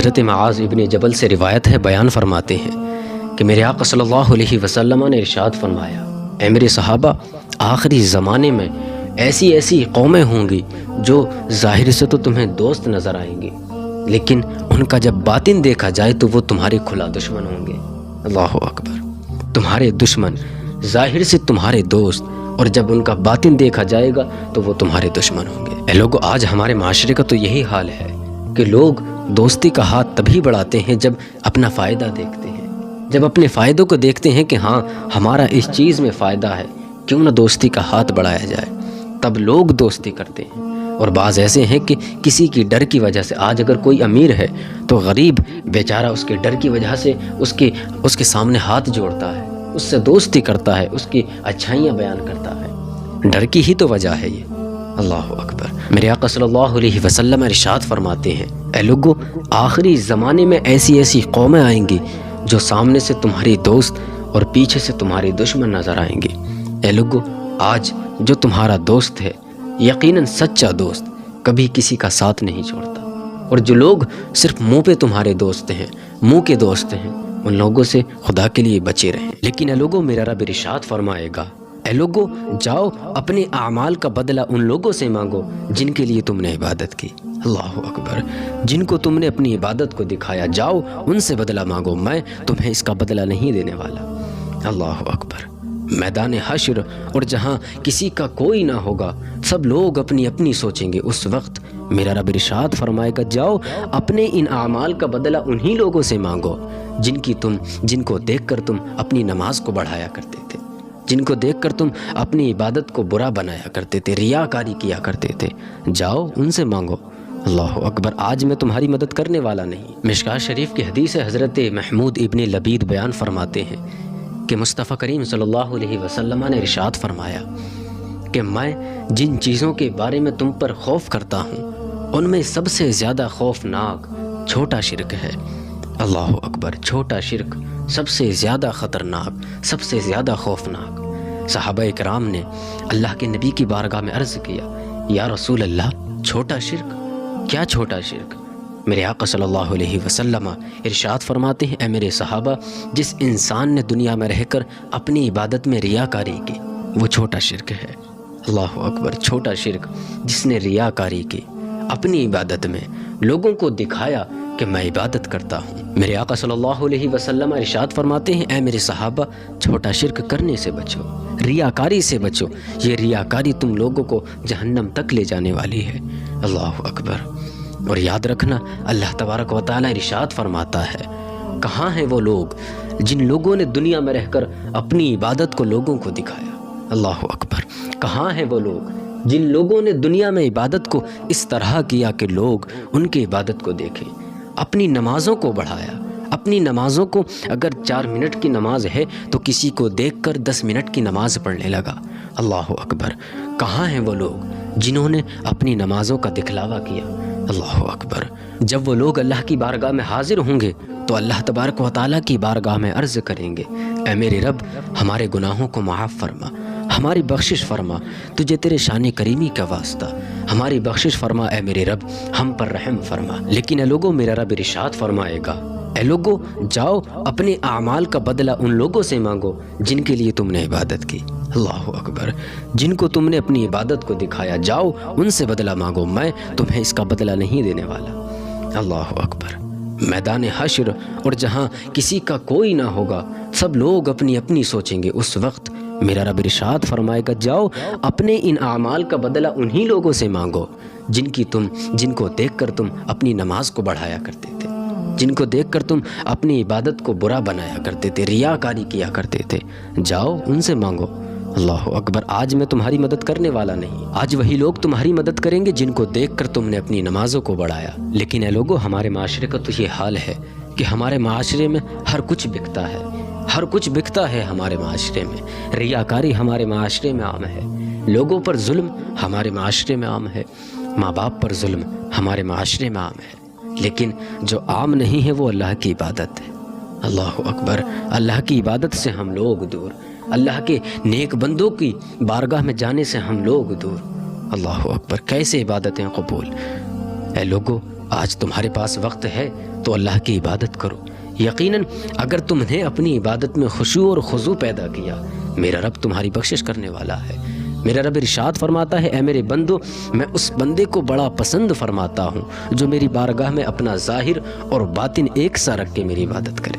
حضرت معاذ ابن جبل سے روایت ہے، بیان فرماتے ہیں کہ میرے آقا صلی اللہ علیہ وسلم نے ارشاد فرمایا، اے میرے صحابہ، آخری زمانے میں ایسی قومیں ہوں گی جو ظاہر سے تو تمہیں دوست نظر آئیں گی، لیکن ان کا جب باطن دیکھا جائے تو وہ تمہارے کھلا دشمن ہوں گے۔ اللہ اکبر، تمہارے دشمن ظاہر سے تمہارے دوست، اور جب ان کا باطن دیکھا جائے گا تو وہ تمہارے دشمن ہوں گے۔ اے لوگو، آج ہمارے معاشرے کا تو یہی حال ہے کہ لوگ دوستی کا ہاتھ تبھی بڑھاتے ہیں جب اپنا فائدہ دیکھتے ہیں، جب اپنے فائدوں کو دیکھتے ہیں کہ ہاں ہمارا اس چیز میں فائدہ ہے، کیوں نہ دوستی کا ہاتھ بڑھایا جائے، تب لوگ دوستی کرتے ہیں۔ اور بعض ایسے ہیں کہ کسی کی ڈر کی وجہ سے، آج اگر کوئی امیر ہے تو غریب بیچارہ اس کے ڈر کی وجہ سے اس کے سامنے ہاتھ جوڑتا ہے، اس سے دوستی کرتا ہے، اس کی اچھائیاں بیان کرتا ہے، ڈر کی ہی تو وجہ ہے یہ۔ اللہ اکبر، میرے آقا صلی اللہ علیہ وسلم ارشاد فرماتے ہیں، اے لوگو، آخری زمانے میں ایسی قومیں آئیں گی جو سامنے سے تمہاری دوست اور پیچھے سے تمہاری دشمن نظر آئیں گی۔ اے لوگو، آج جو تمہارا دوست ہے، یقیناً سچا دوست کبھی کسی کا ساتھ نہیں چھوڑتا، اور جو لوگ صرف منہ پہ تمہارے دوست ہیں، منہ کے دوست ہیں، ان لوگوں سے خدا کے لیے بچے رہیں۔ لیکن اے لوگوں، میرا رب ارشاد فرمائے گا، اے لوگوں، جاؤ اپنے اعمال کا بدلہ ان لوگوں سے مانگو جن کے لیے تم نے عبادت کی۔ اللہ اکبر، جن کو تم نے اپنی عبادت کو دکھایا، جاؤ ان سے بدلہ مانگو، میں تمہیں اس کا بدلہ نہیں دینے والا۔ اللہ اکبر، میدان حشر، اور جہاں کسی کا کوئی نہ ہوگا، سب لوگ اپنی اپنی سوچیں گے، اس وقت میرا رب ارشاد فرمائے گا، جاؤ اپنے ان اعمال کا بدلہ انہی لوگوں سے مانگو جن کو دیکھ کر تم اپنی نماز کو بڑھایا کرتے تھے، جن کو دیکھ کر تم اپنی عبادت کو برا بنایا کرتے تھے، ریاکاری کیا کرتے تھے، جاؤ ان سے مانگو۔ اللہ اکبر، آج میں تمہاری مدد کرنے والا نہیں۔ مشکوٰۃ شریف کی حدیث ہے، حضرت محمود ابن لبید بیان فرماتے ہیں کہ مصطفیٰ کریم صلی اللہ علیہ وسلم نے ارشاد فرمایا کہ میں جن چیزوں کے بارے میں تم پر خوف کرتا ہوں، ان میں سب سے زیادہ خوفناک چھوٹا شرک ہے۔ اللہ اکبر، چھوٹا شرک سب سے زیادہ خطرناک، سب سے زیادہ خوفناک۔ صحابہ اکرام نے اللہ کے نبی کی بارگاہ میں عرض کیا، یا رسول اللہ، چھوٹا شرک؟ کیا چھوٹا شرک؟ میرے آقا صلی اللہ علیہ وسلم ارشاد فرماتے ہیں، اے میرے صحابہ، جس انسان نے دنیا میں رہ کر اپنی عبادت میں ریاکاری کی، وہ چھوٹا شرک ہے۔ اللہ اکبر، چھوٹا شرک، جس نے ریاکاری کی، اپنی عبادت میں لوگوں کو دکھایا کہ میں عبادت کرتا ہوں۔ میرے آقا صلی اللہ علیہ وسلم ارشاد فرماتے ہیں، اے میرے صحابہ، چھوٹا شرک کرنے سے بچو، ریاکاری سے بچو، یہ ریاکاری تم لوگوں کو جہنم تک لے جانے والی ہے۔ اللہ اکبر، اور یاد رکھنا، اللہ تبارک و تعالیٰ ارشاد فرماتا ہے، کہاں ہیں وہ لوگ جن لوگوں نے دنیا میں رہ کر اپنی عبادت کو لوگوں کو دکھایا۔ اللہ اکبر، کہاں ہیں وہ لوگ جن لوگوں نے دنیا میں عبادت کو اس طرح کیا کہ لوگ ان کی عبادت کو دیکھیں، اپنی نمازوں کو بڑھایا، اپنی نمازوں کو، اگر 4 منٹ کی نماز ہے تو کسی کو دیکھ کر 10 منٹ کی نماز پڑھنے لگا۔ اللہ اکبر، کہاں ہیں وہ لوگ جنہوں نے اپنی نمازوں کا دکھلاوا کیا۔ اللہ اکبر، جب وہ لوگ اللہ کی بارگاہ میں حاضر ہوں گے تو اللہ تبارک و تعالیٰ کی بارگاہ میں عرض کریں گے، اے میرے رب، ہمارے گناہوں کو معاف فرما، ہماری بخشش فرما، تجھے تیرے شان کریمی کا واسطہ ہماری بخشش فرما، اے میرے رب، ہم پر رحم فرما۔ لیکن اے لوگوں، میرا رب ارشاد فرمائے گا، اے لوگوں، جاؤ اپنے اعمال کا بدلہ ان لوگوں سے مانگو جن کے لیے تم نے عبادت کی۔ اللہ اکبر، جن کو تم نے اپنی عبادت کو دکھایا، جاؤ ان سے بدلہ مانگو، میں تمہیں اس کا بدلہ نہیں دینے والا۔ اللہ اکبر، میدان حشر، اور جہاں کسی کا کوئی نہ ہوگا، سب لوگ اپنی اپنی سوچیں گے، اس وقت میرا رب ارشاد فرمائے گا، جاؤ اپنے ان اعمال کا بدلہ انہی لوگوں سے مانگو جن کو دیکھ کر تم اپنی نماز کو بڑھایا کرتے تھے، جن کو دیکھ کر تم اپنی عبادت کو برا بنایا کرتے تھے، ریاکاری کیا کرتے تھے، جاؤ ان سے مانگو۔ اللہ اکبر، آج میں تمہاری مدد کرنے والا نہیں، آج وہی لوگ تمہاری مدد کریں گے جن کو دیکھ کر تم نے اپنی نمازوں کو بڑھایا۔ لیکن اے لوگو، ہمارے معاشرے کا تو یہ حال ہے کہ ہمارے معاشرے میں ہر کچھ بکتا ہے، ہر کچھ بکتا ہے ہمارے معاشرے میں، ریاکاری ہمارے معاشرے میں عام ہے، لوگوں پر ظلم ہمارے معاشرے میں عام ہے، ماں باپ پر ظلم ہمارے معاشرے میں عام ہے، لیکن جو عام نہیں ہے وہ اللہ کی عبادت ہے۔ اللہ اکبر، اللہ کی عبادت سے ہم لوگ دور، اللہ کے نیک بندوں کی بارگاہ میں جانے سے ہم لوگ دور۔ اللہ اکبر، کیسے عبادتیں قبول۔ اے لوگو، آج تمہارے پاس وقت ہے تو اللہ کی عبادت کرو۔ یقیناً اگر تم نے اپنی عبادت میں خشوع اور خضوع پیدا کیا، میرا رب تمہاری بخشش کرنے والا ہے۔ میرا رب ارشاد فرماتا ہے، اے میرے بندو، میں اس بندے کو بڑا پسند فرماتا ہوں جو میری بارگاہ میں اپنا ظاہر اور باطن ایک سا رکھ کے میری عبادت کرے۔